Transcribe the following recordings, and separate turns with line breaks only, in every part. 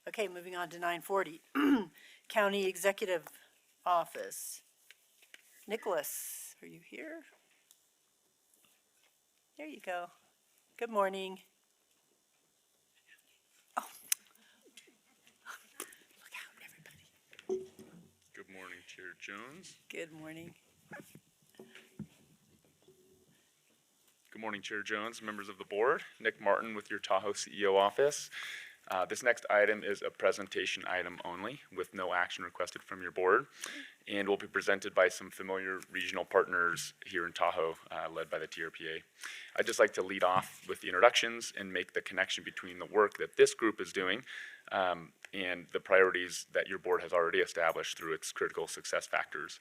Okay, moving on to 940. County Executive Office. Nicholas, are you here? There you go. Good morning. Oh. Look out, everybody.
Good morning, Chair Jones.
Good morning.
Good morning, Chair Jones, members of the board. Nick Martin with your Tahoe CEO office. This next item is a presentation item only with no action requested from your board and will be presented by some familiar regional partners here in Tahoe led by the TRPA. I'd just like to lead off with the introductions and make the connection between the work that this group is doing and the priorities that your board has already established through its critical success factors.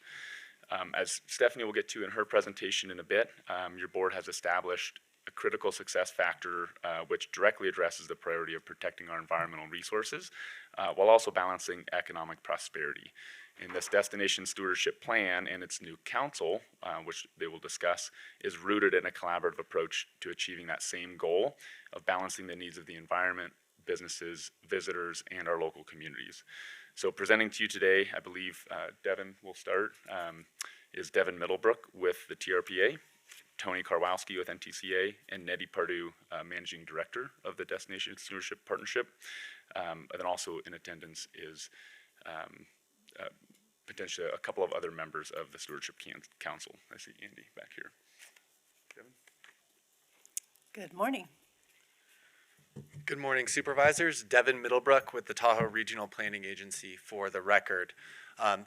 As Stephanie will get to in her presentation in a bit, your board has established a critical success factor which directly addresses the priority of protecting our environmental resources while also balancing economic prosperity. In this Destination Stewardship Plan and its new council, which they will discuss, is rooted in a collaborative approach to achieving that same goal of balancing the needs of the environment, businesses, visitors, and our local communities. So presenting to you today, I believe Devin will start, is Devin Middlebrook with the TRPA, Tony Karwowski with NTCA, and Nettie Pardue, Managing Director of the Destination Stewardship Partnership. And then also in attendance is potentially a couple of other members of the Stewardship Council. I see Andy back here. Devin?
Good morning.
Good morning, supervisors. Devin Middlebrook with the Tahoe Regional Planning Agency for the record.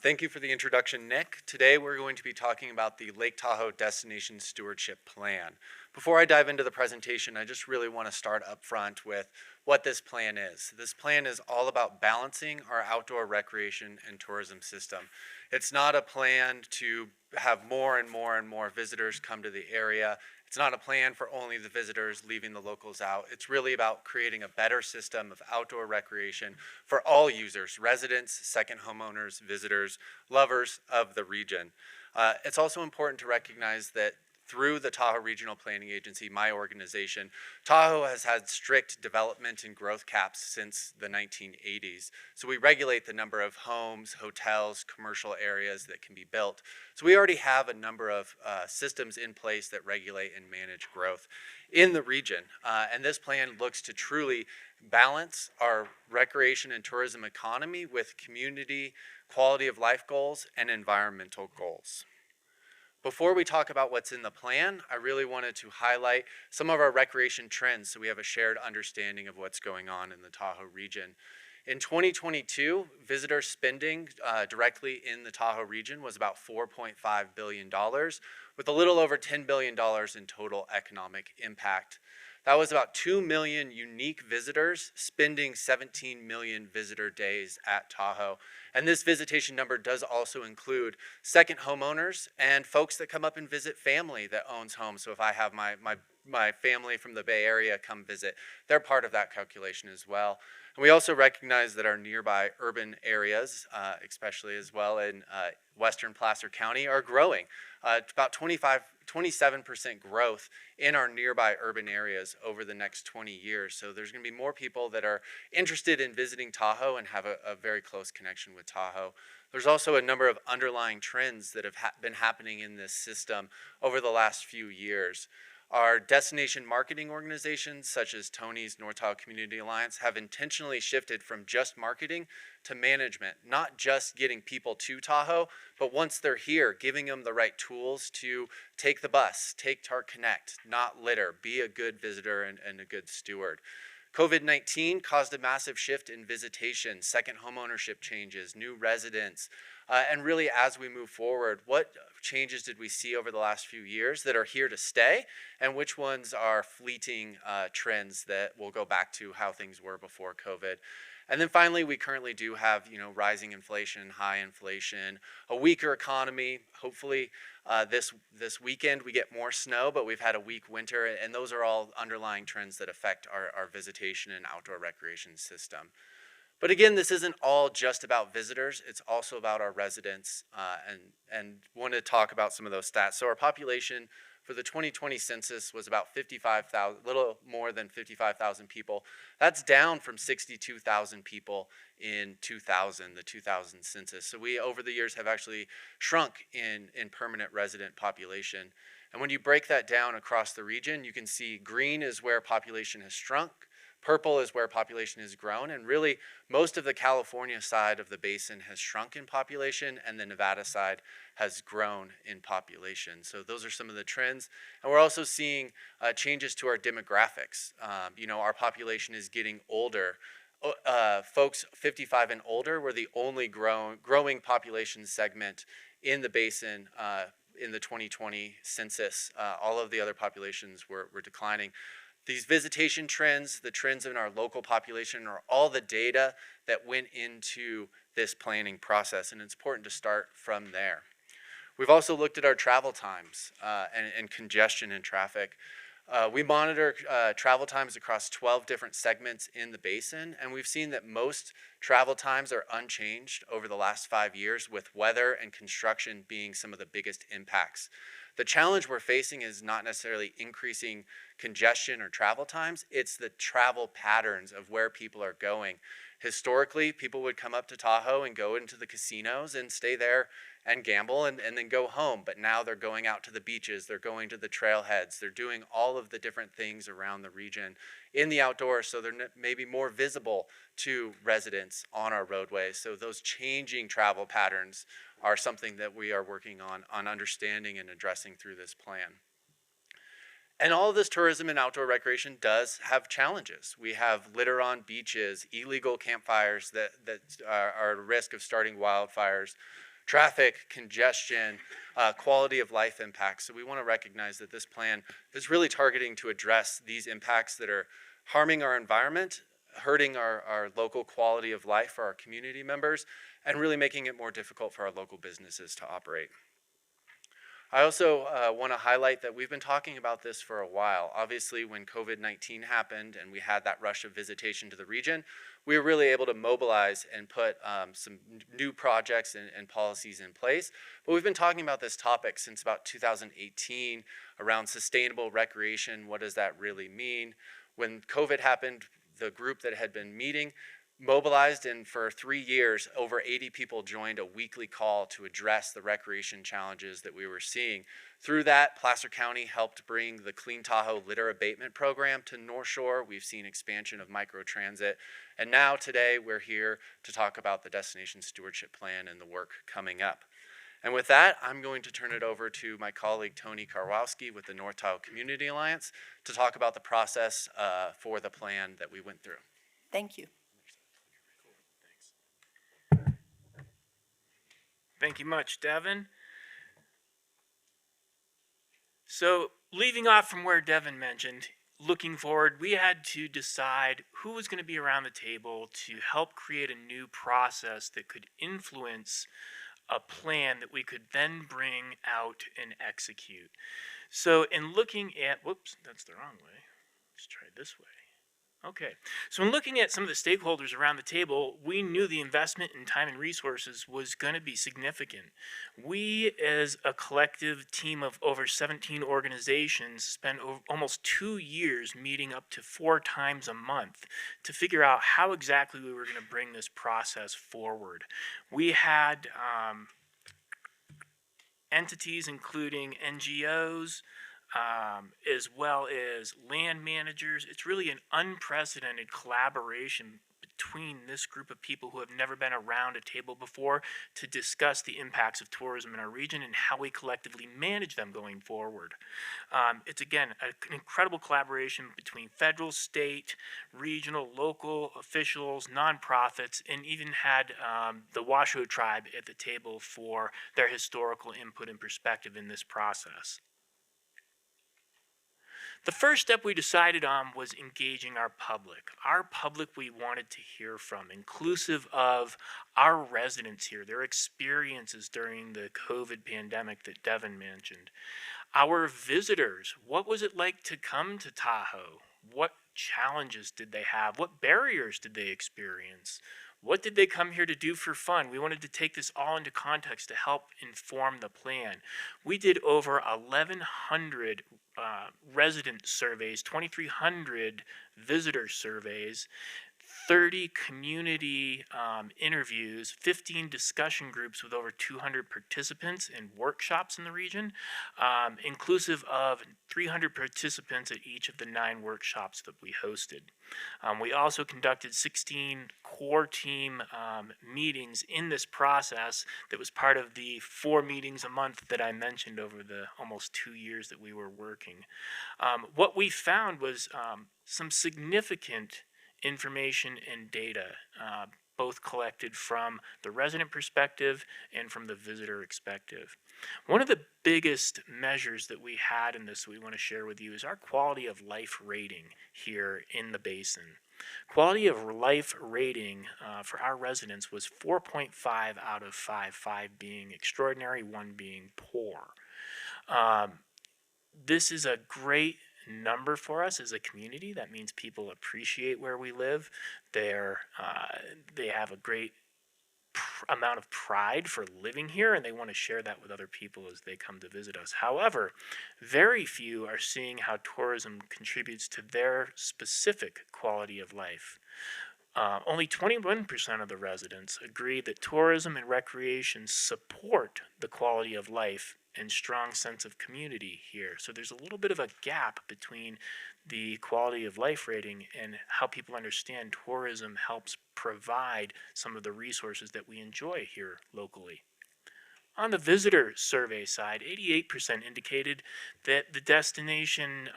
Thank you for the introduction, Nick. Today we're going to be talking about the Lake Tahoe Destination Stewardship Plan. Before I dive into the presentation, I just really want to start up front with what this plan is. This plan is all about balancing our outdoor recreation and tourism system. It's not a plan to have more and more and more visitors come to the area. It's not a plan for only the visitors, leaving the locals out. It's really about creating a better system of outdoor recreation for all users, residents, second homeowners, visitors, lovers of the region. It's also important to recognize that through the Tahoe Regional Planning Agency, my organization, Tahoe has had strict development and growth caps since the 1980s. So we regulate the number of homes, hotels, commercial areas that can be built. So we already have a number of systems in place that regulate and manage growth in the region. And this plan looks to truly balance our recreation and tourism economy with community, quality of life goals, and environmental goals. Before we talk about what's in the plan, I really wanted to highlight some of our recreation trends so we have a shared understanding of what's going on in the Tahoe region. In 2022, visitor spending directly in the Tahoe region was about $4.5 billion, with a little over $10 billion in total economic impact. That was about 2 million unique visitors spending 17 million visitor days at Tahoe. And this visitation number does also include second homeowners and folks that come up and visit family that owns homes. So if I have my family from the Bay Area come visit, they're part of that calculation as well. And we also recognize that our nearby urban areas, especially as well in western Placer County, are growing. About 27% growth in our nearby urban areas over the next 20 years. So there's going to be more people that are interested in visiting Tahoe and have a very close connection with Tahoe. There's also a number of underlying trends that have been happening in this system over the last few years. Our destination marketing organizations, such as Tony's North Tahoe Community Alliance, have intentionally shifted from just marketing to management, not just getting people to Tahoe, but once they're here, giving them the right tools to take the bus, take TART Connect, not litter, be a good visitor and a good steward. COVID-19 caused a massive shift in visitation, second homeownership changes, new residents, and really as we move forward, what changes did we see over the last few years that are here to stay, and which ones are fleeting trends that will go back to how things were before COVID? And then finally, we currently do have, rising inflation, high inflation, a weaker economy. Hopefully this weekend we get more snow, but we've had a weak winter, and those are all underlying trends that affect our visitation and outdoor recreation system. But again, this isn't all just about visitors. It's also about our residents, and want to talk about some of those stats. So our population for the 2020 census was about 55,000, little more than 55,000 people. That's down from 62,000 people in 2000, the 2000 census. So we, over the years, have actually shrunk in permanent resident population. And when you break that down across the region, you can see green is where population has shrunk, purple is where population has grown, and really most of the California side of the basin has shrunk in population, and the Nevada side has grown in population. So those are some of the trends. And we're also seeing changes to our demographics. Our population is getting older. Folks 55 and older were the only growing population segment in the basin in the 2020 census. All of the other populations were declining. These visitation trends, the trends in our local population, are all the data that went into this planning process, and it's important to start from there. We've also looked at our travel times and congestion in traffic. We monitor travel times across 12 different segments in the basin, and we've seen that most travel times are unchanged over the last 5 years, with weather and construction being some of the biggest impacts. The challenge we're facing is not necessarily increasing congestion or travel times, it's the travel patterns of where people are going. Historically, people would come up to Tahoe and go into the casinos and stay there and gamble and then go home. But now they're going out to the beaches, they're going to the trailheads, they're doing all of the different things around the region in the outdoors, so they're maybe more visible to residents on our roadways. So those changing travel patterns are something that we are working on understanding and addressing through this plan. And all of this tourism and outdoor recreation does have challenges. We have litter on beaches, illegal campfires that are at risk of starting wildfires, traffic, congestion, quality of life impacts. So we want to recognize that this plan is really targeting to address these impacts that are harming our environment, hurting our local quality of life for our community members, and really making it more difficult for our local businesses to operate. I also want to highlight that we've been talking about this for a while. Obviously, when COVID-19 happened and we had that rush of visitation to the region, we were really able to mobilize and put some new projects and policies in place. But we've been talking about this topic since about 2018 around sustainable recreation. What does that really mean? When COVID happened, the group that had been meeting mobilized, and for 3 years, over 80 people joined a weekly call to address the recreation challenges that we were seeing. Through that, Placer County helped bring the Clean Tahoe litter abatement program to North Shore. We've seen expansion of microtransit. And now today, we're here to talk about the Destination Stewardship Plan and the work coming up. And with that, I'm going to turn it over to my colleague, Tony Karwowski with the North Tahoe Community Alliance to talk about the process for the plan that we went through.
Thank you.
Thank you much, Devin. So, leaving off from where Devin mentioned, looking forward, we had to decide who was going to be around the table to help create a new process that could influence a plan that we could then bring out and execute. So, in looking at, whoops, that's the wrong way. Let's try it this way. Okay, so in looking at some of the stakeholders around the table, we knew the investment in time and resources was going to be significant. We, as a collective team of over 17 organizations, spent almost 2 years meeting up to 4 times a month to figure out how exactly we were going to bring this process forward. We had entities including NGOs, as well as land managers. It's really an unprecedented collaboration between this group of people who have never been around a table before to discuss the impacts of tourism in our region and how we collectively manage them going forward. It's, again, an incredible collaboration between federal, state, regional, local officials, nonprofits, and even had the Washoe tribe at the table for their historical input and perspective in this process. The first step we decided on was engaging our public. Our public we wanted to hear from, inclusive of our residents here, their experiences during the COVID pandemic that Devin mentioned. Our visitors, what was it like to come to Tahoe? What challenges did they have? What barriers did they experience? What did they come here to do for fun? We wanted to take this all into context to help inform the plan. We did over 1,100 resident surveys, 2,300 visitor surveys, 30 community interviews, 15 discussion groups with over 200 participants and workshops in the region, inclusive of 300 participants at each of the 9 workshops that we hosted. We also conducted 16 core team meetings in this process that was part of the 4 meetings a month that I mentioned over the almost 2 years that we were working. What we found was some significant information and data, both collected from the resident perspective and from the visitor perspective. One of the biggest measures that we had in this we want to share with you is our quality of life rating here in the basin. Quality of life rating for our residents was 4.5 out of 5, 5 being extraordinary, 1 being poor. This is a great number for us as a community. That means people appreciate where we live. They have a great amount of pride for living here, and they want to share that with other people as they come to visit us. However, very few are seeing how tourism contributes to their specific quality of life. Only 21% of the residents agree that tourism and recreation support the quality of life and strong sense of community here. So there's a little bit of a gap between the quality of life rating and how people understand tourism helps provide some of the resources that we enjoy here locally. On the visitor survey side, 88% indicated that the destination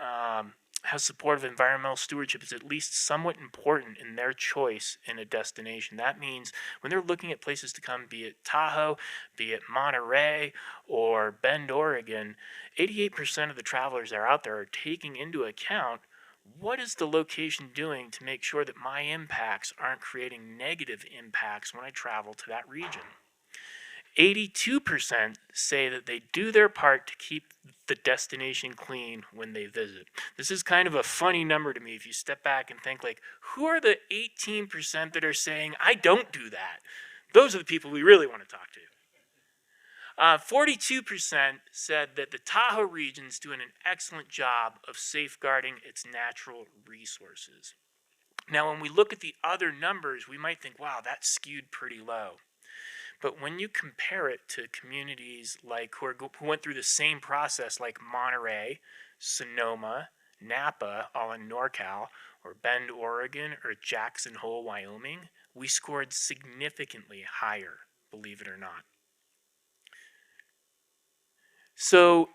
has support of environmental stewardship is at least somewhat important in their choice in a destination. That means when they're looking at places to come, be it Tahoe, be it Monterey, or Bend, Oregon, 88% of the travelers that are out there are taking into account what is the location doing to make sure that my impacts aren't creating negative impacts when I travel to that region. 82% say that they do their part to keep the destination clean when they visit. This is kind of a funny number to me if you step back and think, like, who are the 18% that are saying, I don't do that? Those are the people we really want to talk to. 42% said that the Tahoe region is doing an excellent job of safeguarding its natural resources. Now, when we look at the other numbers, we might think, wow, that's skewed pretty low. But when you compare it to communities like who went through the same process, like Monterey, Sonoma, Napa, all in NorCal, or Bend, Oregon, or Jackson Hole, Wyoming, we scored significantly higher, believe it or not. So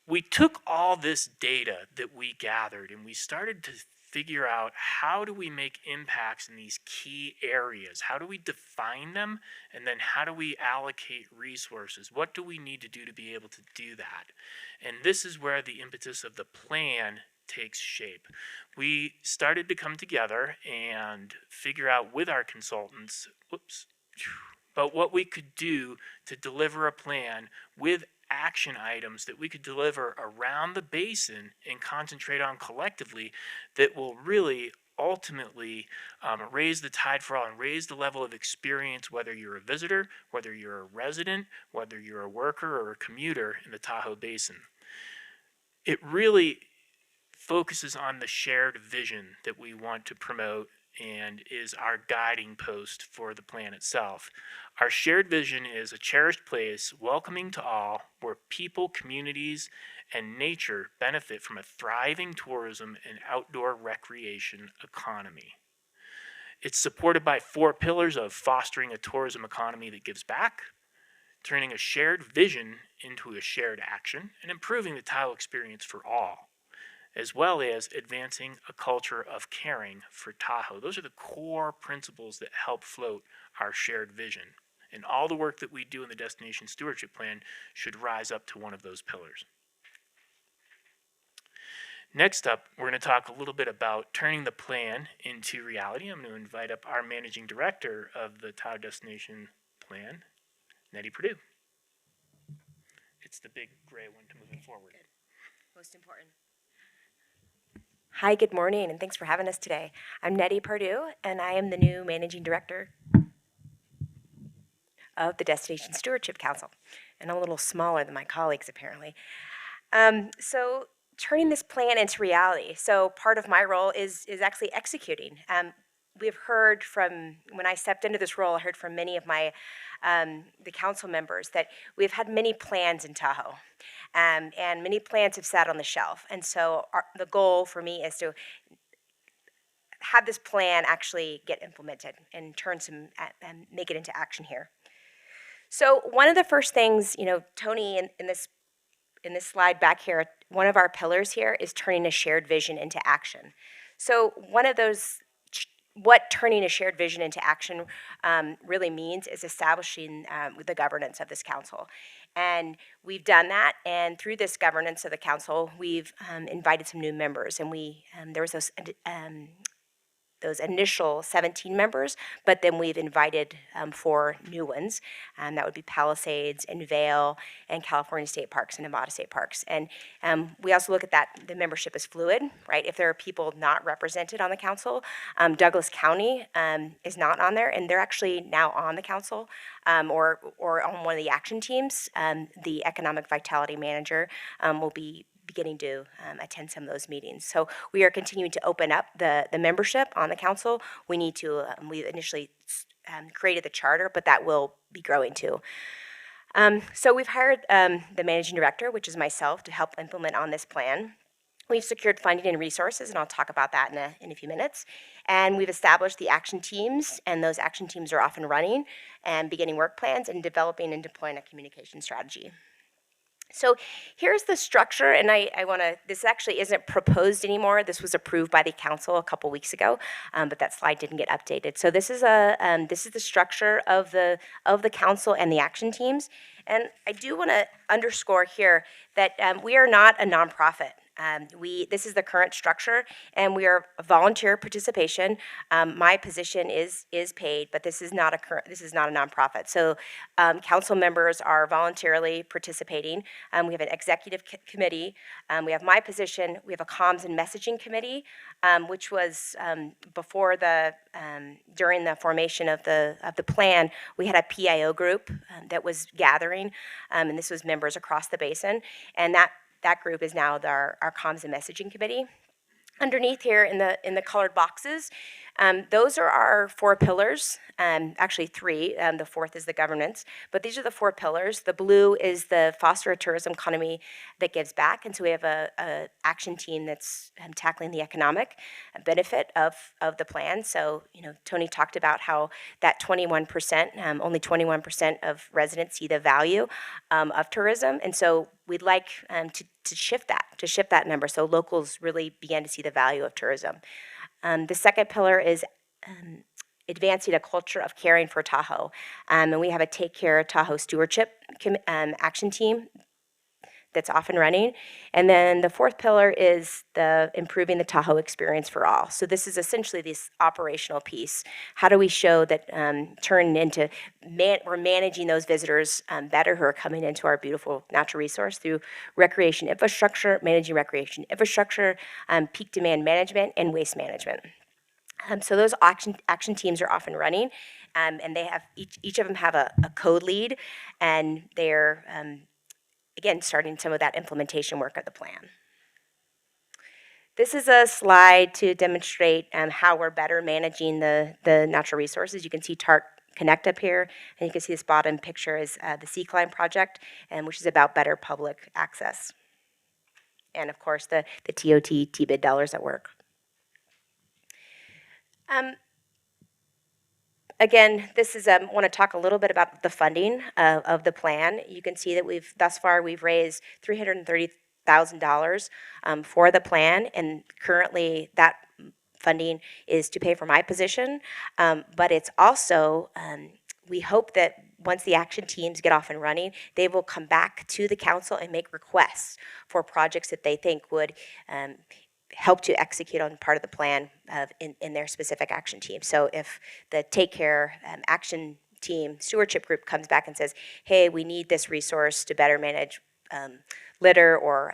we took all this data that we gathered and we started to figure out how do we make impacts in these key areas? How do we define them? And then how do we allocate resources? What do we need to do to be able to do that? And this is where the impetus of the plan takes shape. We started to come together and figure out with our consultants, about what we could do to deliver a plan with action items that we could deliver around the basin and concentrate on collectively that will really ultimately raise the tide for all and raise the level of experience, whether you're a visitor, whether you're a resident, whether you're a worker or a commuter in the Tahoe Basin. It really focuses on the shared vision that we want to promote and is our guiding post for the plan itself. Our shared vision is a cherished place, welcoming to all, where people, communities, and nature benefit from a thriving tourism and outdoor recreation economy. It's supported by 4 pillars of fostering a tourism economy that gives back, turning a shared vision into a shared action, and improving the Tahoe experience for all, as well as advancing a culture of caring for Tahoe. Those are the core principles that help float our shared vision. And all the work that we do in the Destination Stewardship Plan should rise up to one of those pillars. Next up, we're going to talk a little bit about turning the plan into reality. I'm going to invite up our managing director of the Tahoe Destination Plan, Nettie Perdue. It's the big gray one to move it forward.
Good. Most important. Hi, good morning, and thanks for having us today. I'm Nettie Perdue, and I am the new Managing Director of the Destination Stewardship Council, and a little smaller than my colleagues apparently. So turning this plan into reality. So part of my role is actually executing. We've heard from, when I stepped into this role, I heard from many of my, the council members that we've had many plans in Tahoe. And many plans have sat on the shelf. And so the goal for me is to have this plan actually get implemented and and make it into action here. So one of the first things, Tony, in this slide back here, one of our pillars here is turning a shared vision into action. So one of those, what turning a shared vision into action really means is establishing the governance of this council. And we've done that, and through this governance of the council, we've invited some new members, and there was those initial 17 members, but then we've invited 4 new ones. That would be Palisades and Vail and California State Parks and Nevada State Parks. And we also look at that, the membership is fluid, right? If there are people not represented on the council, Douglas County is not on there, and they're actually now on the council or on one of the action teams. The Economic Vitality Manager will be beginning to attend some of those meetings. So we are continuing to open up the membership on the council. We need to, we initially created the charter, but that will be growing too. So we've hired the managing director, which is myself, to help implement on this plan. We've secured funding and resources, and I'll talk about that in a few minutes. And we've established the action teams, and those action teams are off and running and beginning work plans and developing and deploying a communication strategy. So here's the structure, and I want to, this actually isn't proposed anymore. This was approved by the council a couple weeks ago, but that slide didn't get updated. So this is the structure of the council and the action teams. And I do want to underscore here that we are not a nonprofit. This is the current structure, and we are volunteer participation. My position is paid, but this is not a nonprofit. So council members are voluntarily participating. We have an executive committee. We have my position. We have a comms and messaging committee, which was before during the formation of the plan. We had a PIO group that was gathering, and this was members across the basin, and that group is now our comms and messaging committee. Underneath here in the colored boxes, those are our 4 pillars, actually 3. The 4th is the governance, but these are the 4 pillars. The blue is the foster a tourism economy that gives back, and so we have a action team that's tackling the economic benefit of the plan. So, Tony talked about how that 21%, only 21% of residents see the value of tourism, and so we'd like to shift that number, so locals really begin to see the value of tourism. The second pillar is advancing a culture of caring for Tahoe, and we have a Take Care Tahoe Stewardship action team that's off and running. And then the 4th pillar is the improving the Tahoe experience for all. So this is essentially this operational piece. How do we show that we're managing those visitors better who are coming into our beautiful natural resource through recreation infrastructure, managing recreation infrastructure, peak demand management, and waste management. So those action teams are off and running, and they have each of them have a code lead, and they're again, starting some of that implementation work of the plan. This is a slide to demonstrate how we're better managing the natural resources. You can see TARC Connect up here, and you can see this bottom picture is the Sea Climb project, which is about better public access. And of course, the TOT TBID dollars at work. Again, this is, want to talk a little bit about the funding of the plan. You can see that thus far we've raised $330,000 for the plan, and currently that funding is to pay for my position, but it's also, we hope that once the action teams get off and running, they will come back to the council and make requests for projects that they think would help to execute on part of the plan in their specific action team. So if the Take Care action team stewardship group comes back and says, hey, we need this resource to better manage litter or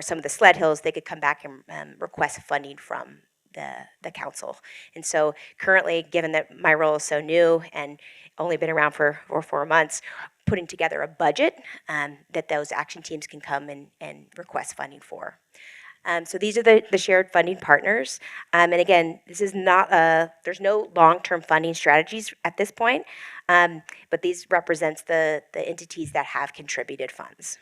some of the sled hills, they could come back and request funding from the council. And so currently, given that my role is so new and only been around for 4 months, putting together a budget that those action teams can come and request funding for. So these are the shared funding partners. And again, this is not there's no long-term funding strategies at this point, but these represents the entities that have contributed funds.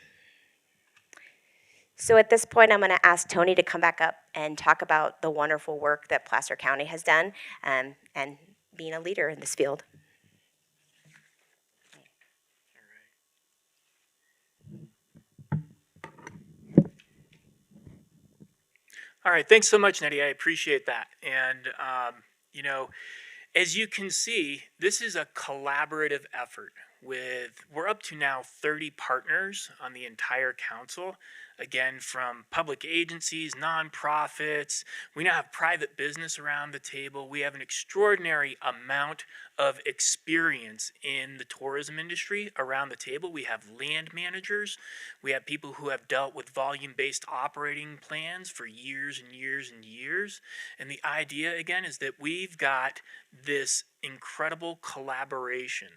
So at this point, I'm going to ask Tony to come back up and talk about the wonderful work that Placer County has done and being a leader in this field.
All right, thanks so much, Nettie. I appreciate that. And, as you can see, this is a collaborative effort we're up to now 30 partners on the entire council. Again, from public agencies, nonprofits, we now have private business around the table. We have an extraordinary amount of experience in the tourism industry around the table. We have land managers. We have people who have dealt with volume-based operating plans for years and years and years. And the idea, again, is that we've got this incredible collaboration.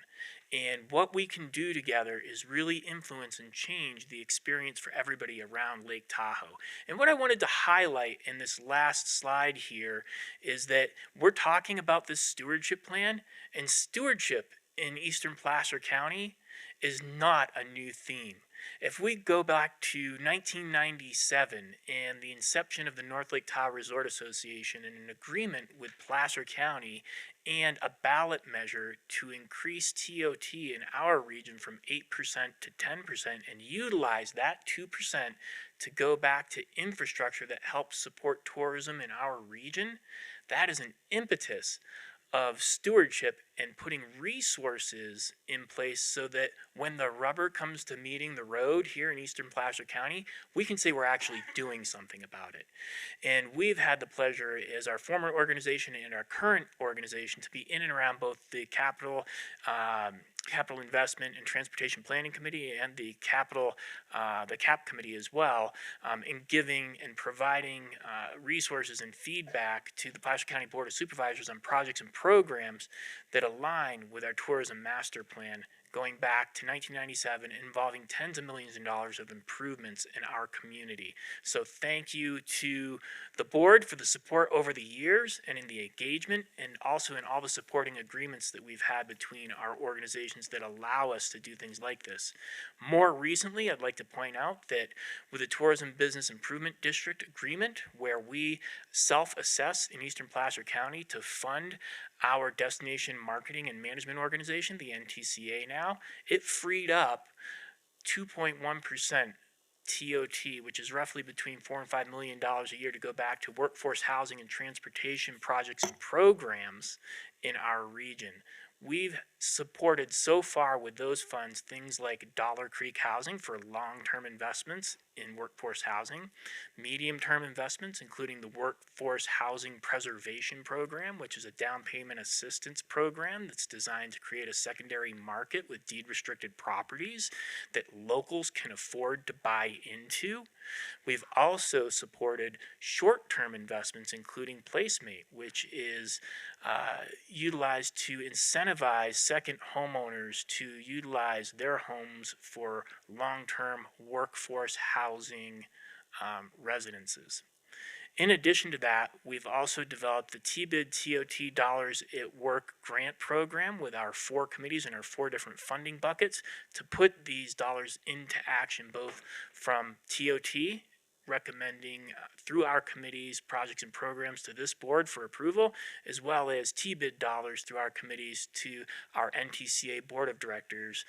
And what we can do together is really influence and change the experience for everybody around Lake Tahoe. And what I wanted to highlight in this last slide here is that we're talking about this stewardship plan, and stewardship in Eastern Placer County is not a new theme. If we go back to 1997 and the inception of the North Lake Tahoe Resort Association and an agreement with Placer County and a ballot measure to increase TOT in our region from 8% to 10% and utilize that 2% to go back to infrastructure that helps support tourism in our region, that is an impetus of stewardship and putting resources in place so that when the rubber comes to meeting the road here in Eastern Placer County, we can say we're actually doing something about it. And we've had the pleasure as our former organization and our current organization to be in and around both the capital Investment and Transportation Planning Committee and the CAP Committee as well, in giving and providing resources and feedback to the Placer County Board of Supervisors on projects and programs that align with our tourism master plan going back to 1997, involving tens of millions of dollars of improvements in our community. So thank you to the board for the support over the years and in the engagement, and also in all the supporting agreements that we've had between our organizations that allow us to do things like this. More recently, I'd like to point out that with the Tourism Business Improvement District Agreement, where we self-assess in Eastern Placer County to fund our destination marketing and management organization, the NTCA now, it freed up 2.1% TOT, which is roughly between $4 and $5 million a year to go back to workforce housing and transportation projects and programs in our region. We've supported so far with those funds things like Dollar Creek Housing for long-term investments in workforce housing, medium-term investments including the Workforce Housing Preservation Program, which is a down payment assistance program that's designed to create a secondary market with deed-restricted properties that locals can afford to buy into. We've also supported short-term investments including Placemate, which is utilized to incentivize second homeowners to utilize their homes for long-term workforce housing residences. In addition to that, we've also developed the TBID TOT Dollars at Work grant program with our 4 committees and our 4 different funding buckets to put these dollars into action, both from TOT, recommending through our committees projects and programs to this board for approval, as well as TBID dollars through our committees to our NTCA board of directors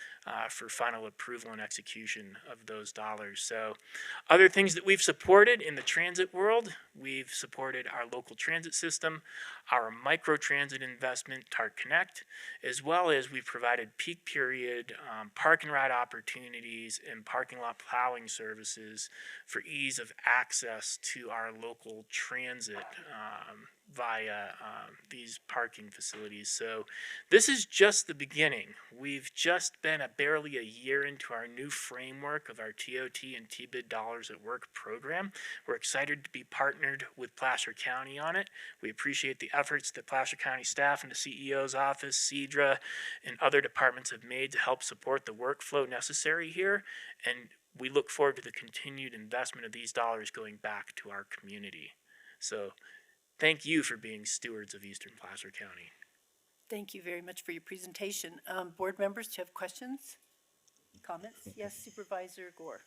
for final approval and execution of those dollars. So other things that we've supported in the transit world, we've supported our local transit system, our microtransit investment, TART Connect, as well as we've provided peak period park and ride opportunities and parking lot plowing services for ease of access to our local transit via these parking facilities. So this is just the beginning. We've just been barely a year into our new framework of our TOT and TBID Dollars at Work program. We're excited to be partnered with Placer County on it. We appreciate the efforts that Placer County staff and the CEO's office, CEDRA, and other departments have made to help support the workflow necessary here. And we look forward to the continued investment of these dollars going back to our community. So thank you for being stewards of Eastern Placer County.
Thank you very much for your presentation. Board members, do you have questions, comments? Yes, Supervisor Gore.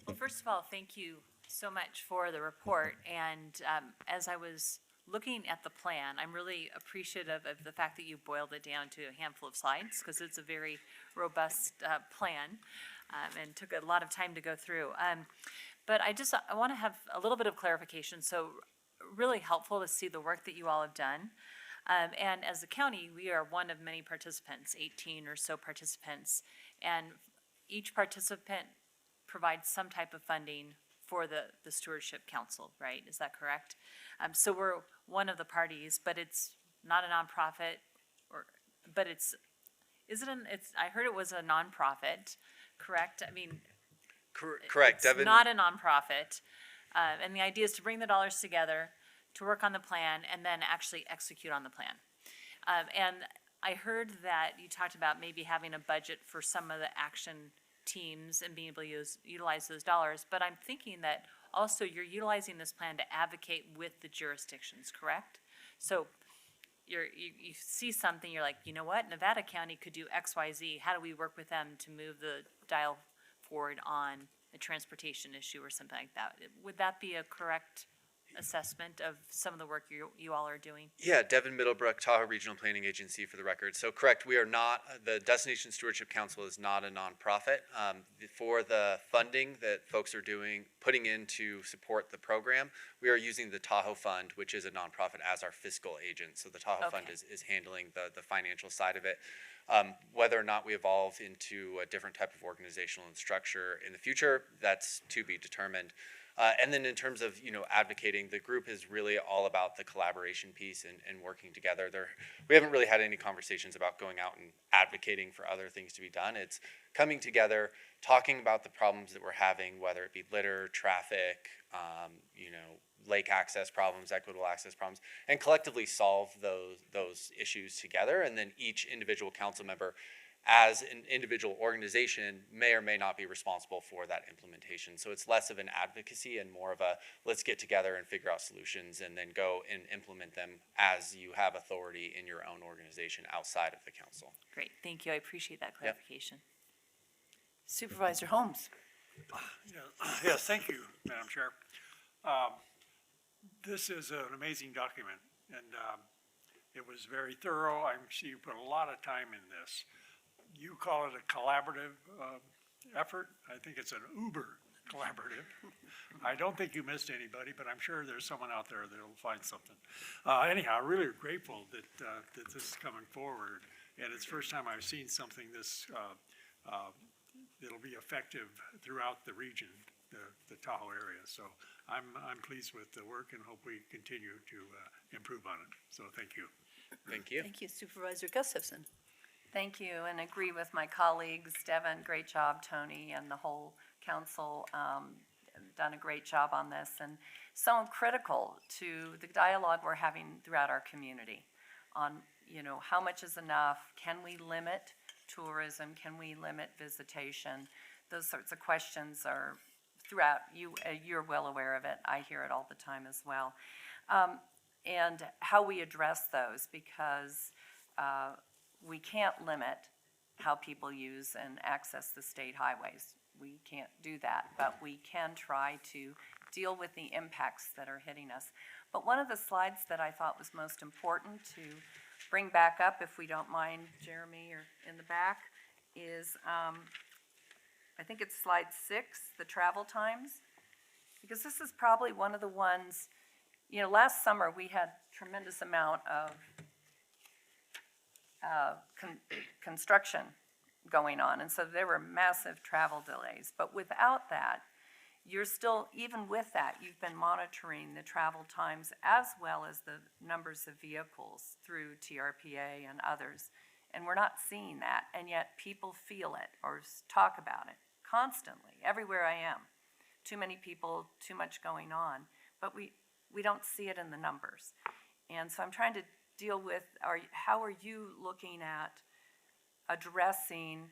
Well, first of all, thank you so much for the report. And as I was looking at the plan, I'm really appreciative of the fact that you boiled it down to a handful of slides, because it's a very robust plan and took a lot of time to go through. But I want to have a little bit of clarification. So really helpful to see the work that you all have done. And as a county, we are one of many participants, 18 or so participants. And each participant provides some type of funding for the Stewardship Council, right? Is that correct? So we're one of the parties, but it's not a nonprofit, but it's I heard it was a nonprofit, correct? I mean,
Correct,
it's
Devin.
not a nonprofit. And the idea is to bring the dollars together, to work on the plan, and then actually execute on the plan. And I heard that you talked about maybe having a budget for some of the action teams and being able to utilize those dollars. But I'm thinking that also you're utilizing this plan to advocate with the jurisdictions, correct? So you see something, you're like, you know what, Nevada County could do X, Y, Z. How do we work with them to move the dial forward on a transportation issue or something like that? Would that be a correct assessment of some of the work you all are doing?
Yeah, Devin Middlebrook, Tahoe Regional Planning Agency for the record. So correct, we are not, the Destination Stewardship Council is not a nonprofit. For the funding that folks are putting in to support the program, we are using the Tahoe Fund, which is a nonprofit, as our fiscal agent. So the Tahoe Fund
Okay.
is handling the financial side of it. Whether or not we evolve into a different type of organizational and structure in the future, that's to be determined. And then in terms of, advocating, the group is really all about the collaboration piece and working together. We haven't really had any conversations about going out and advocating for other things to be done. It's coming together, talking about the problems that we're having, whether it be litter, traffic, lake access problems, equitable access problems, and collectively solve those issues together. And then each individual council member, as an individual organization, may or may not be responsible for that implementation. So it's less of an advocacy and more of a let's get together and figure out solutions and then go and implement them as you have authority in your own organization outside of the council.
Great, thank you. I appreciate that clarification.
Supervisor Holmes.
Yes, thank you, Madam Chair. This is an amazing document, and it was very thorough. I see you put a lot of time in this. You call it a collaborative effort. I think it's an uber collaborative. I don't think you missed anybody, but I'm sure there's someone out there that'll find something. Anyhow, really grateful that this is coming forward, and it's the first time I've seen something this that'll be effective throughout the region, the Tahoe area. So I'm pleased with the work and hope we continue to improve on it. So thank you.
Thank you.
Thank you, Supervisor Gustafson.
Thank you, and agree with my colleagues. Devin, great job, Tony, and the whole council done a great job on this, and so critical to the dialogue we're having throughout our community on, how much is enough? Can we limit tourism? Can we limit visitation? Those sorts of questions are throughout. You're well aware of it. I hear it all the time as well. And how we address those, because we can't limit how people use and access the state highways. We can't do that, but we can try to deal with the impacts that are hitting us. But one of the slides that I thought was most important to bring back up, if we don't mind, Jeremy, or in the back, is I think it's slide 6, the travel times. Because this is probably one of the ones, last summer we had tremendous amount of construction going on, and so there were massive travel delays. But without that, you're still, even with that, you've been monitoring the travel times as well as the numbers of vehicles through TRPA and others. And we're not seeing that, and yet people feel it or talk about it constantly, everywhere I am. Too many people, too much going on, but we don't see it in the numbers. And so I'm trying to deal with, how are you looking at addressing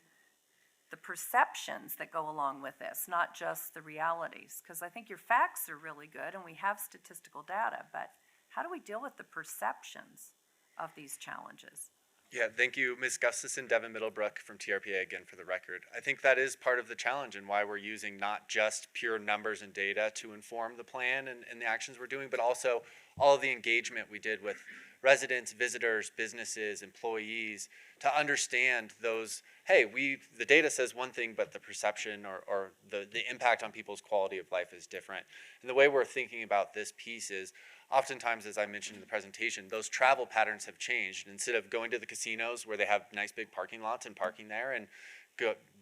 the perceptions that go along with this, not just the realities? Because I think your facts are really good and we have statistical data, but how do we deal with the perceptions of these challenges?
Yeah, thank you, Ms. Gustafson, Devin Middlebrook from TRPA again for the record. I think that is part of the challenge and why we're using not just pure numbers and data to inform the plan and the actions we're doing, but also all of the engagement we did with residents, visitors, businesses, employees, to understand those, hey, the data says one thing, but the perception or the impact on people's quality of life is different. And the way we're thinking about this piece is, oftentimes, as I mentioned in the presentation, those travel patterns have changed. Instead of going to the casinos where they have nice big parking lots and parking there and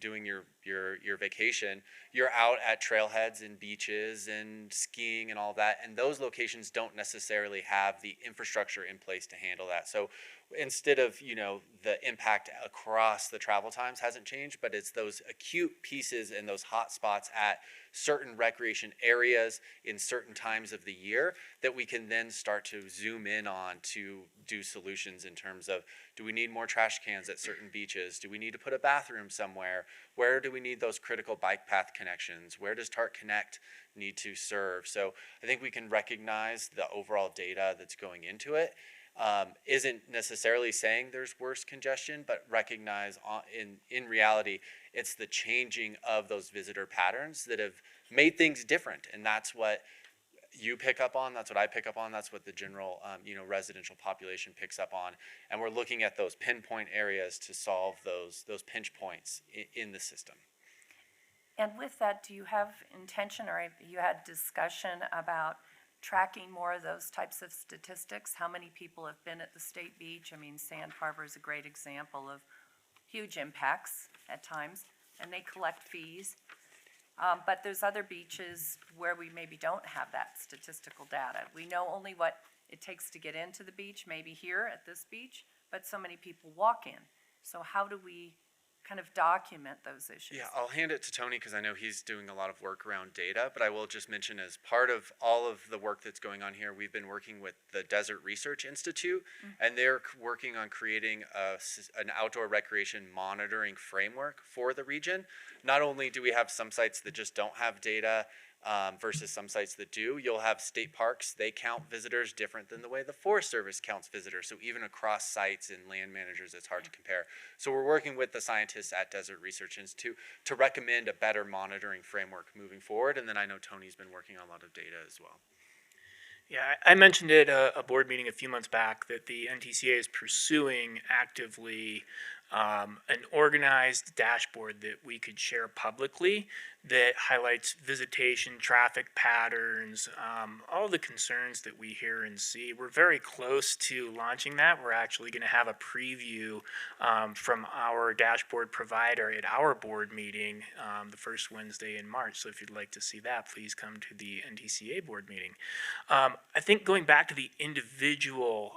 doing your vacation, you're out at trailheads and beaches and skiing and all that, and those locations don't necessarily have the infrastructure in place to handle that. So instead of, the impact across the travel times hasn't changed, but it's those acute pieces and those hot spots at certain recreation areas in certain times of the year that we can then start to zoom in on to do solutions in terms of, do we need more trash cans at certain beaches? Do we need to put a bathroom somewhere? Where do we need those critical bike path connections? Where does TART Connect need to serve? So I think we can recognize the overall data that's going into it. Isn't necessarily saying there's worse congestion, but recognize in reality, it's the changing of those visitor patterns that have made things different. And that's what you pick up on, that's what I pick up on, that's what the general residential population picks up on. And we're looking at those pinpoint areas to solve those pinch points in the system.
And with that, do you have intention, or have you had discussion about tracking more of those types of statistics? How many people have been at the state beach? I mean, Sand Harbor is a great example of huge impacts at times, and they collect fees. But there's other beaches where we maybe don't have that statistical data. We know only what it takes to get into the beach, maybe here at this beach, but so many people walk in. So how do we kind of document those issues?
Yeah, I'll hand it to Tony because I know he's doing a lot of work around data, but I will just mention, as part of all of the work that's going on here, we've been working with the Desert Research Institute, and they're working on creating an outdoor recreation monitoring framework for the region. Not only do we have some sites that just don't have data versus some sites that do, you'll have state parks, they count visitors different than the way the Forest Service counts visitors. So even across sites and land managers, it's hard to compare. So we're working with the scientists at Desert Research Institute to recommend a better monitoring framework moving forward. And then I know Tony's been working on a lot of data as well.
Yeah, I mentioned at a board meeting a few months back that the NTCA is pursuing actively an organized dashboard that we could share publicly that highlights visitation, traffic patterns, all the concerns that we hear and see. We're very close to launching that. We're actually going to have a preview from our dashboard provider at our board meeting the first Wednesday in March. So if you'd like to see that, please come to the NTCA board meeting. I think going back to the individual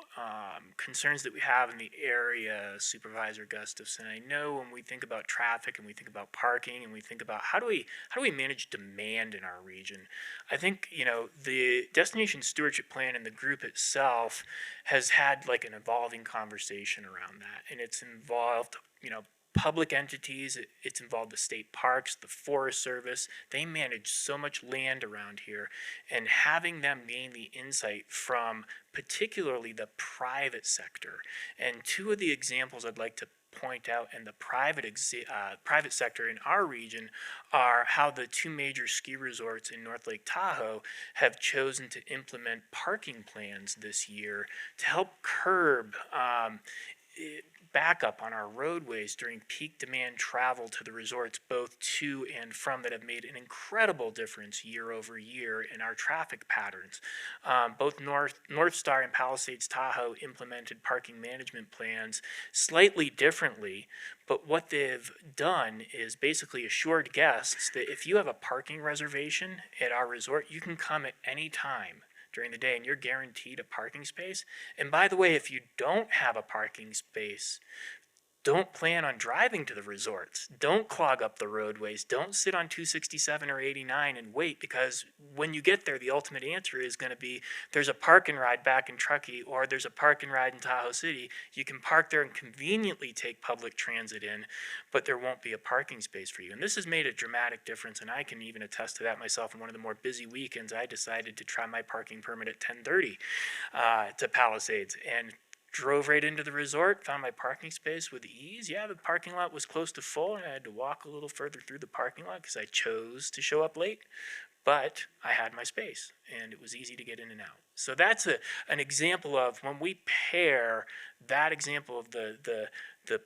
concerns that we have in the area, Supervisor Gustafson, I know when we think about traffic and we think about parking and we think about how do we manage demand in our region, I think, the Destination Stewardship Plan and the group itself has had like an evolving conversation around that. And it's involved, public entities, it's involved the state parks, the Forest Service. They manage so much land around here, and having them gain the insight from particularly the private sector. And two of the examples I'd like to point out in the private sector in our region are how the two major ski resorts in North Lake Tahoe have chosen to implement parking plans this year to help curb backup on our roadways during peak demand travel to the resorts, both to and from, that have made an incredible difference year over year in our traffic patterns. Both North Star and Palisades Tahoe implemented parking management plans slightly differently, but what they've done is basically assured guests that if you have a parking reservation at our resort, you can come at any time during the day and you're guaranteed a parking space. And by the way, if you don't have a parking space, don't plan on driving to the resorts. Don't clog up the roadways. Don't sit on 267 or 89 and wait, because when you get there, the ultimate answer is going to be there's a park and ride back in Truckee, or there's a park and ride in Tahoe City. You can park there and conveniently take public transit in, but there won't be a parking space for you. And this has made a dramatic difference, and I can even attest to that myself. On one of the more busy weekends, I decided to try my parking permit at 10:30 to Palisades, and drove right into the resort, found my parking space with ease. Yeah, the parking lot was close to full, and I had to walk a little further through the parking lot because I chose to show up late. But I had my space, and it was easy to get in and out. So that's an example of when we pair that example of the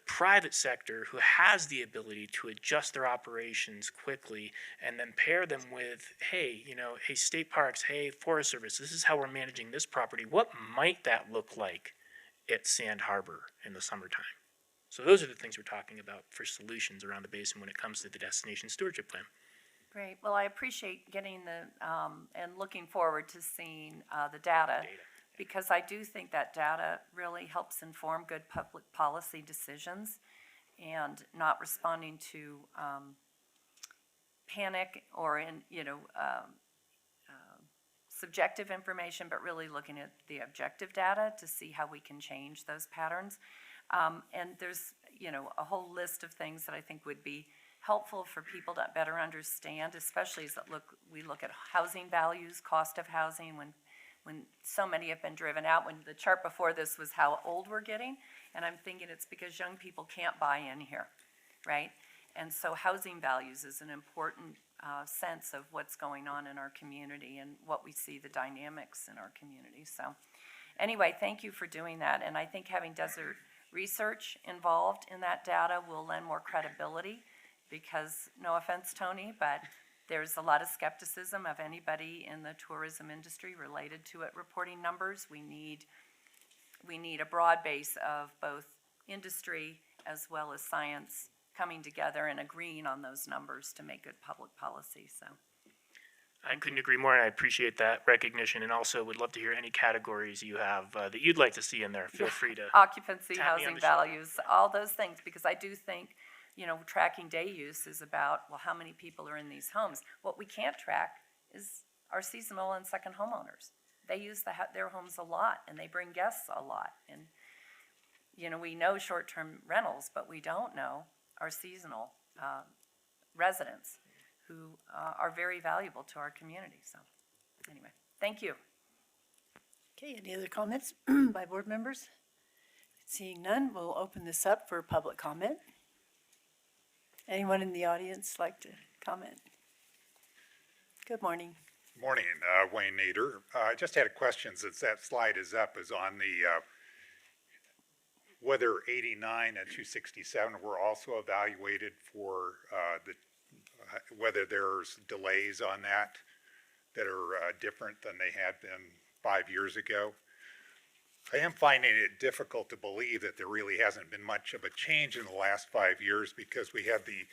private sector who has the ability to adjust their operations quickly, and then pair them with, hey, hey, state parks, hey, Forest Service, this is how we're managing this property. What might that look like at Sand Harbor in the summertime? So those are the things we're talking about for solutions around the basin when it comes to the Destination Stewardship Plan.
Great. Well, I appreciate getting and looking forward to seeing the data, because I do think that data really helps inform good public policy decisions, and not responding to panic or subjective information, but really looking at the objective data to see how we can change those patterns. And there's, a whole list of things that I think would be helpful for people to better understand, especially as we look at housing values, cost of housing, when so many have been driven out. When the chart before this was how old we're getting, and I'm thinking it's because young people can't buy in here, right? And so housing values is an important sense of what's going on in our community and what we see the dynamics in our community. So anyway, thank you for doing that. And I think having desert research involved in that data will lend more credibility, because, no offense, Tony, but there's a lot of skepticism of anybody in the tourism industry related to it reporting numbers. We need a broad base of both industry as well as science coming together and agreeing on those numbers to make good public policy. So
I couldn't agree more, and I appreciate that recognition, and also would love to hear any categories you have that you'd like to see in there. Feel free to
occupancy,
tap me on
housing
the shoulder.
values, all those things, because I do think, tracking day use is about, well, how many people are in these homes? What we can't track is our seasonal and second homeowners. They use their homes a lot, and they bring guests a lot. And, we know short-term rentals, but we don't know our seasonal residents who are very valuable to our community. So anyway, thank you.
Okay, any other comments by board members? Seeing none, we'll open this up for public comment. Anyone in the audience like to comment? Good morning.
Morning, Wayne Nader. I just had a question, since that slide is up, is on the whether 89 and 267 were also evaluated for whether there's delays on that are different than they had been 5 years ago. I am finding it difficult to believe that there really hasn't been much of a change in the last 5 years, because we had the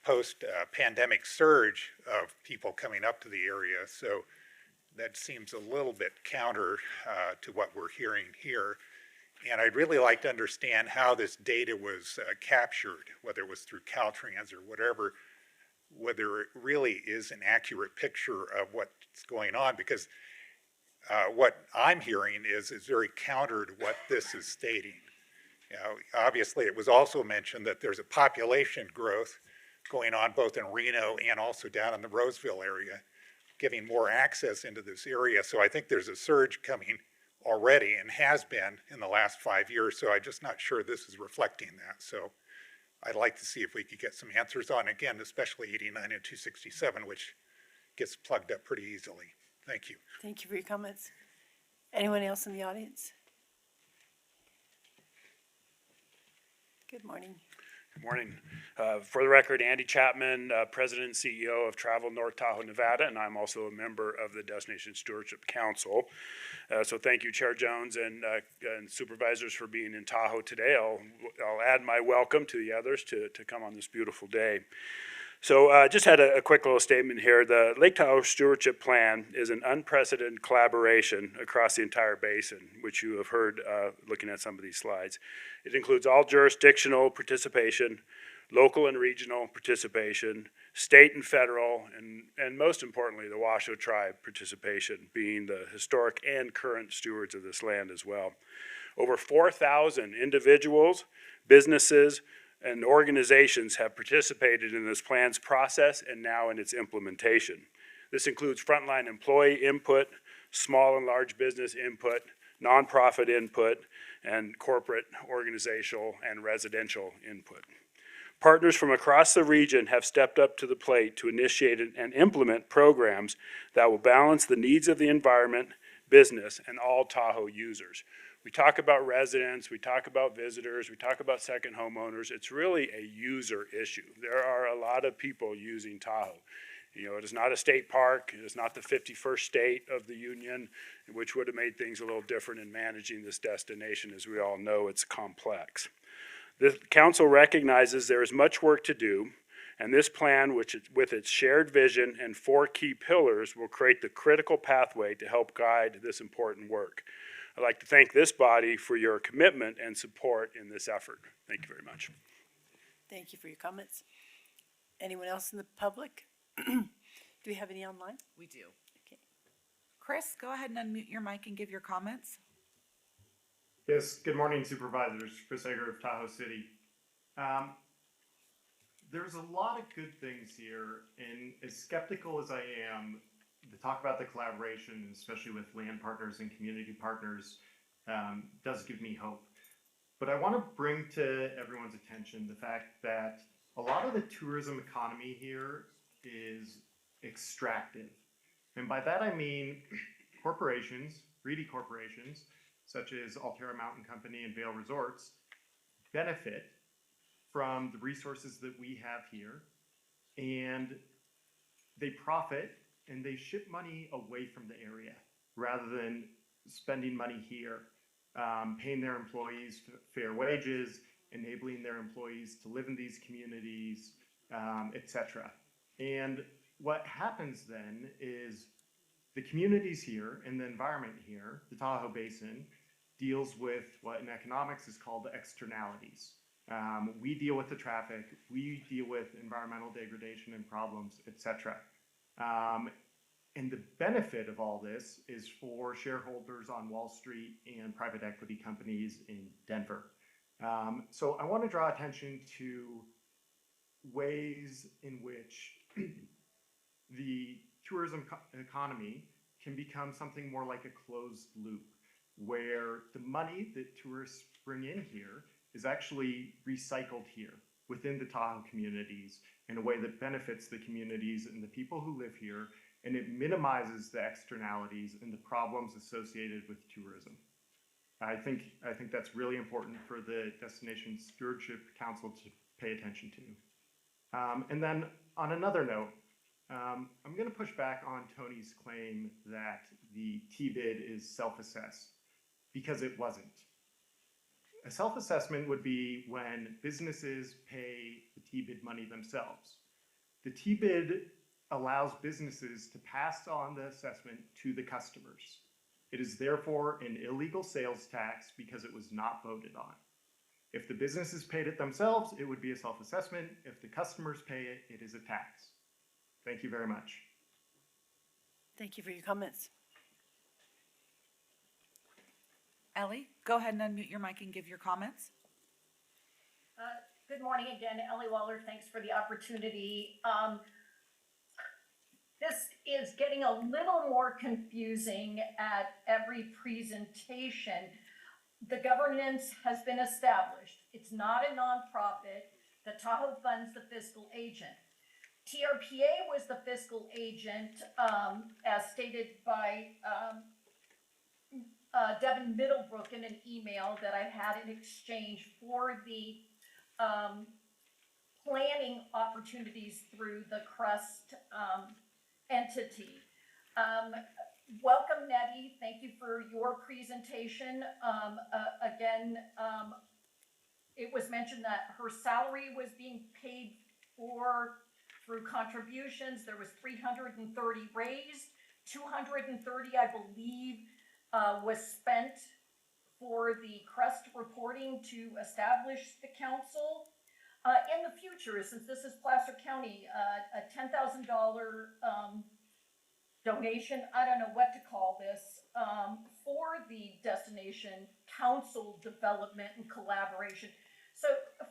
post-pandemic surge of people coming up to the area. So that seems a little bit counter to what we're hearing here. And I'd really like to understand how this data was captured, whether it was through Caltrans or whatever, whether it really is an accurate picture of what's going on, because what I'm hearing is very counter to what this is stating. Obviously, it was also mentioned that there's a population growth going on both in Reno and also down in the Roseville area, giving more access into this area. So I think there's a surge coming already, and has been in the last 5 years. So I'm just not sure this is reflecting that. So I'd like to see if we could get some answers on, again, especially 89 and 267, which gets plugged up pretty easily. Thank you.
Thank you for your comments. Anyone else in the audience? Good morning.
Good morning. For the record, Andy Chapman, President and CEO of Travel North Tahoe, Nevada, and I'm also a member of the Destination Stewardship Council. So thank you, Chair Jones and supervisors for being in Tahoe today. I'll add my welcome to the others to come on this beautiful day. So just had a quick little statement here. The Lake Tahoe Stewardship Plan is an unprecedented collaboration across the entire basin, which you have heard looking at some of these slides. It includes all jurisdictional participation, local and regional participation, state and federal, and most importantly, the Washoe tribe participation, being the historic and current stewards of this land as well. Over 4,000 individuals, businesses, and organizations have participated in this plan's process and now in its implementation. This includes frontline employee input, small and large business input, nonprofit input, and corporate, organizational, and residential input. Partners from across the region have stepped up to the plate to initiate and implement programs that will balance the needs of the environment, business, and all Tahoe users. We talk about residents, we talk about visitors, we talk about second homeowners. It's really a user issue. There are a lot of people using Tahoe. You know, it is not a state park. It is not the 51st state of the union, which would have made things a little different in managing this destination. As we all know, it's complex. The council recognizes there is much work to do, and this plan, which with its shared vision and 4 key pillars, will create the critical pathway to help guide this important work. I'd like to thank this body for your commitment and support in this effort. Thank you very much.
Thank you for your comments. Anyone else in the public? Do we have any online?
We do.
Okay.
Chris, go ahead and unmute your mic and give your comments.
Yes, good morning, supervisors. Chris Egger of Tahoe City. There's a lot of good things here, and as skeptical as I am, to talk about the collaboration, especially with land partners and community partners, does give me hope. But I want to bring to everyone's attention the fact that a lot of the tourism economy here is extractive. And by that I mean corporations, greedy corporations, such as Altera Mountain Company and Vail Resorts, benefit from the resources that we have here, and they profit and they ship money away from the area rather than spending money here, paying their employees fair wages, enabling their employees to live in these communities, etc. And what happens then is the communities here and the environment here, the Tahoe Basin, deals with what in economics is called externalities. We deal with the traffic, we deal with environmental degradation and problems, etc. And the benefit of all this is for shareholders on Wall Street and private equity companies in Denver. So I want to draw attention to ways in which the tourism economy can become something more like a closed loop, where the money that tourists bring in here is actually recycled here within the Tahoe communities in a way that benefits the communities and the people who live here, and it minimizes the externalities and the problems associated with tourism. I think that's really important for the Destination Stewardship Council to pay attention to. And then on another note, I'm going to push back on Tony's claim that the T-bid is self-assessed, because it wasn't. A self-assessment would be when businesses pay the T-bid money themselves. The T-bid allows businesses to pass on the assessment to the customers. It is therefore an illegal sales tax because it was not voted on. If the businesses paid it themselves, it would be a self-assessment. If the customers pay it, it is a tax. Thank you very much.
Thank you for your comments.
Ellie, go ahead and unmute your mic and give your comments.
Good morning again, Ellie Waller. Thanks for the opportunity. This is getting a little more confusing at every presentation. The governance has been established. It's not a nonprofit. The Tahoe funds the fiscal agent. TRPA was the fiscal agent, as stated by Devin Middlebrook in an email that I had in exchange for the planning opportunities through the CREST entity. Welcome, Nettie. Thank you for your presentation. Again, it was mentioned that her salary was being paid for through contributions. There was 330 raised, 230, I believe, was spent for the CREST reporting to establish the council. In the future, since this is Placer County, a $10,000 donation, I don't know what to call this, for the Destination Council development and collaboration. So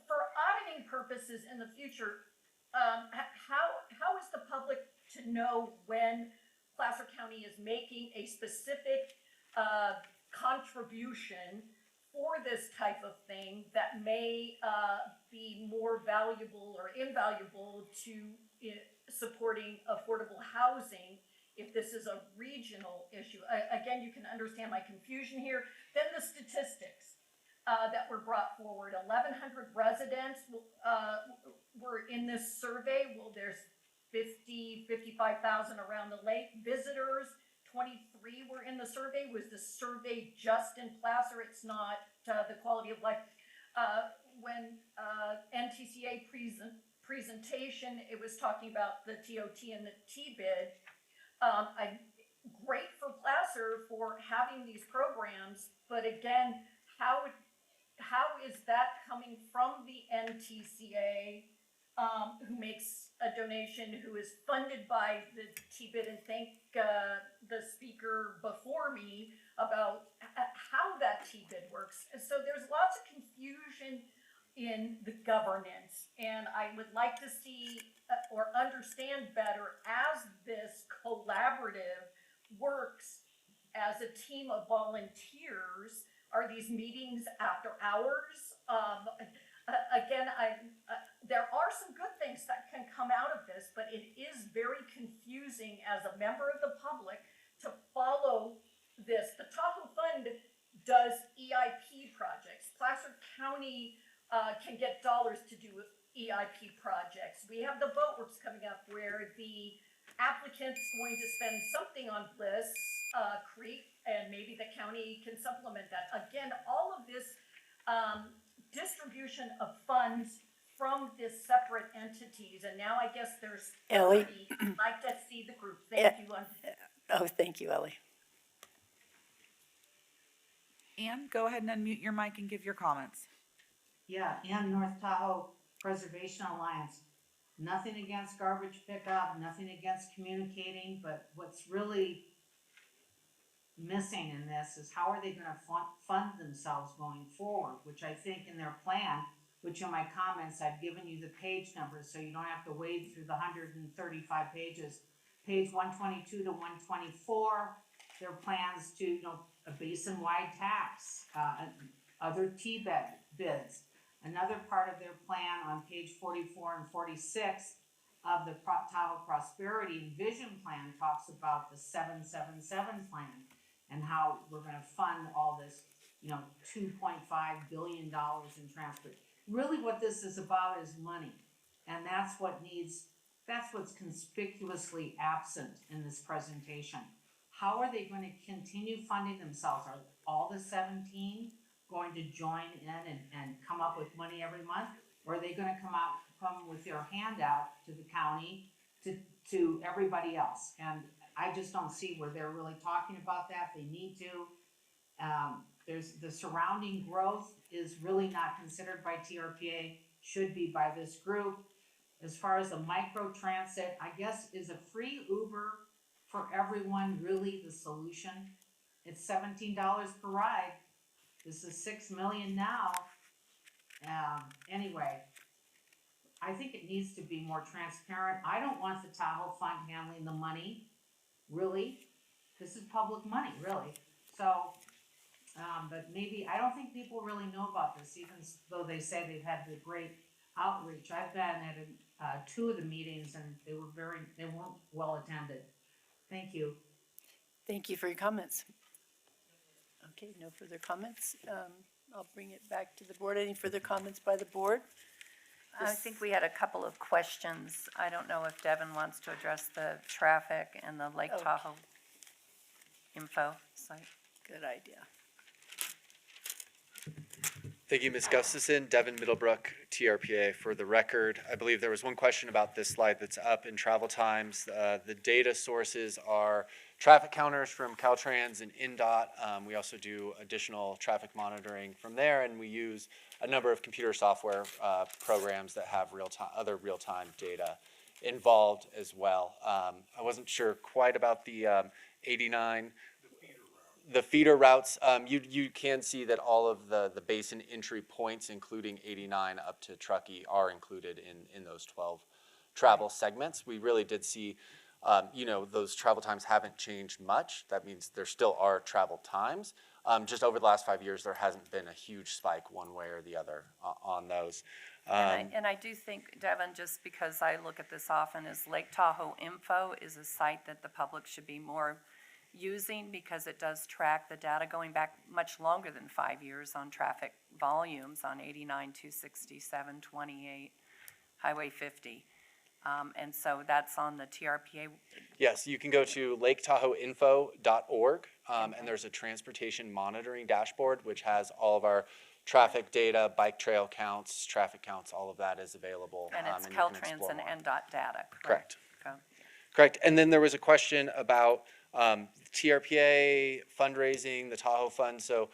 for auditing purposes in the future, how is the public to know when Placer County is making a specific contribution for this type of thing that may be more valuable or invaluable to supporting affordable housing if this is a regional issue? Again, you can understand my confusion here. Then the statistics that were brought forward. 1,100 residents were in this survey. Well, there's 55,000 around the lake. Visitors, 23 were in the survey. Was the survey just in Placer? It's not the quality of life. When NTCA presentation, it was talking about the TOT and the T-bid. Great for Placer for having these programs, but again, how is that coming from the NTCA, who makes a donation, who is funded by the T-bid, and thank the speaker before me about how that T-bid works. And so there's lots of confusion in the governance, and I would like to see or understand better as this collaborative works as a team of volunteers. Are these meetings after hours? Again, there are some good things that can come out of this, but it is very confusing as a member of the public to follow this. The Tahoe Fund does EIP projects. Placer County can get dollars to do EIP projects. We have the Boat Works coming up where the applicant's going to spend something on Bliss Creek, and maybe the county can supplement that. Again, all of this distribution of funds from this separate entities, and now I guess there's
Ellie.
30. I'd like to see the group. Thank you.
Oh, thank you, Ellie.
Ann, go ahead and unmute your mic and give your comments.
Yeah, and North Tahoe Preservation Alliance. Nothing against garbage pickup, nothing against communicating, but what's really missing in this is how are they gonna fund themselves going forward, which I think in their plan, which in my comments, I've given you the page numbers so you don't have to wade through the 135 pages. Page 122 to 124, their plans to, a basin-wide tax, other T-bids. Another part of their plan on page 44 and 46 of the Tahoe Prosperity and Vision Plan talks about the 777 plan and how we're gonna fund all this, $2.5 billion in transport. Really what this is about is money. And that's what's conspicuously absent in this presentation. How are they gonna continue funding themselves? Are all the 17 going to join in and come up with money every month? Or are they gonna come with their handout to the county, to everybody else? And I just don't see where they're really talking about that. They need to. There's the surrounding growth is really not considered by TRPA, should be by this group. As far as the micro transit, I guess, is a free Uber for everyone really the solution? It's $17 per ride. This is 6 million now. Anyway, I think it needs to be more transparent. I don't want the Tahoe Fund handling the money, really. This is public money, really. So, but maybe, I don't think people really know about this, even though they say they've had the great outreach. I've been at 2 of the meetings and they weren't well attended. Thank you.
Thank you for your comments. Okay, no further comments. I'll bring it back to the board. Any further comments by the board?
I think we had a couple of questions. I don't know if Devin wants to address the traffic and the Lake
Okay.
Tahoe info site.
Good idea.
Thank you, Ms. Gustafson. Devin Middlebrook, TRPA. For the record, I believe there was one question about this slide that's up in travel times. The data sources are traffic counters from Caltrans and INDOT. We also do additional traffic monitoring from there, and we use a number of computer software programs that have other real-time data involved as well. I wasn't sure quite about the 89. The feeder routes, you can see that all of the basin entry points, including 89 up to Truckee, are included in those 12 travel segments. We really did see, those travel times haven't changed much. That means there still are travel times. Just over the last 5 years, there hasn't been a huge spike one way or the other on those.
And I do think, Devin, just because I look at this often, is Lake Tahoe Info is a site that the public should be more using because it does track the data going back much longer than 5 years on traffic volumes on 89, 267, 28, Highway 50. And so that's on the TRPA.
Yes, you can go to laketahoeinfo.org, and there's a transportation monitoring dashboard which has all of our traffic data, bike trail counts, traffic counts, all of that is available.
And it's
you can
Caltrans
explore
and
more.
NDOT data,
Correct.
correct?
Correct. And then there was a question about TRPA fundraising, the Tahoe Fund. So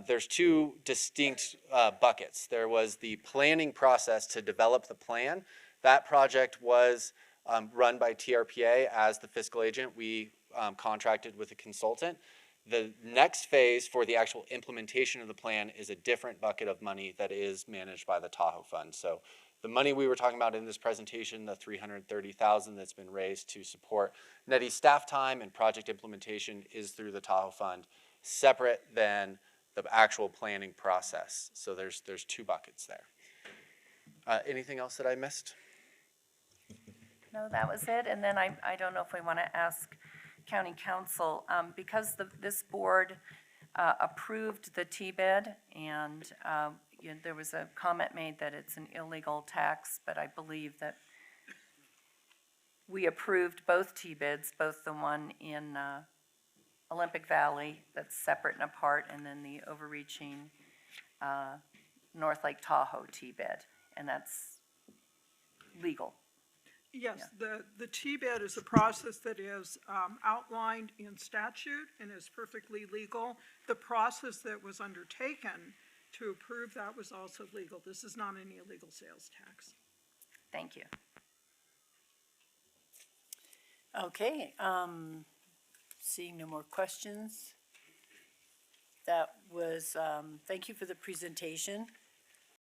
there's two distinct buckets. There was the planning process to develop the plan. That project was run by TRPA as the fiscal agent. We contracted with a consultant. The next phase for the actual implementation of the plan is a different bucket of money that is managed by the Tahoe Fund. So the money we were talking about in this presentation, the $330,000 that's been raised to support NETI staff time and project implementation, is through the Tahoe Fund, separate than the actual planning process. So there's two buckets there. Anything else that I missed?
No, that was it. And then I don't know if we want to ask County Council, because this board approved the T-bid, and there was a comment made that it's an illegal tax, but I believe that we approved both T-bids, both the one in Olympic Valley that's separate and apart, and then the overreaching North Lake Tahoe T-bid, and that's legal.
Yes, the T-bid is a process that is outlined in statute and is perfectly legal. The process that was undertaken to approve that was also legal. This is not any illegal sales tax.
Thank you.
Okay, seeing no more questions. That was, thank you for the presentation.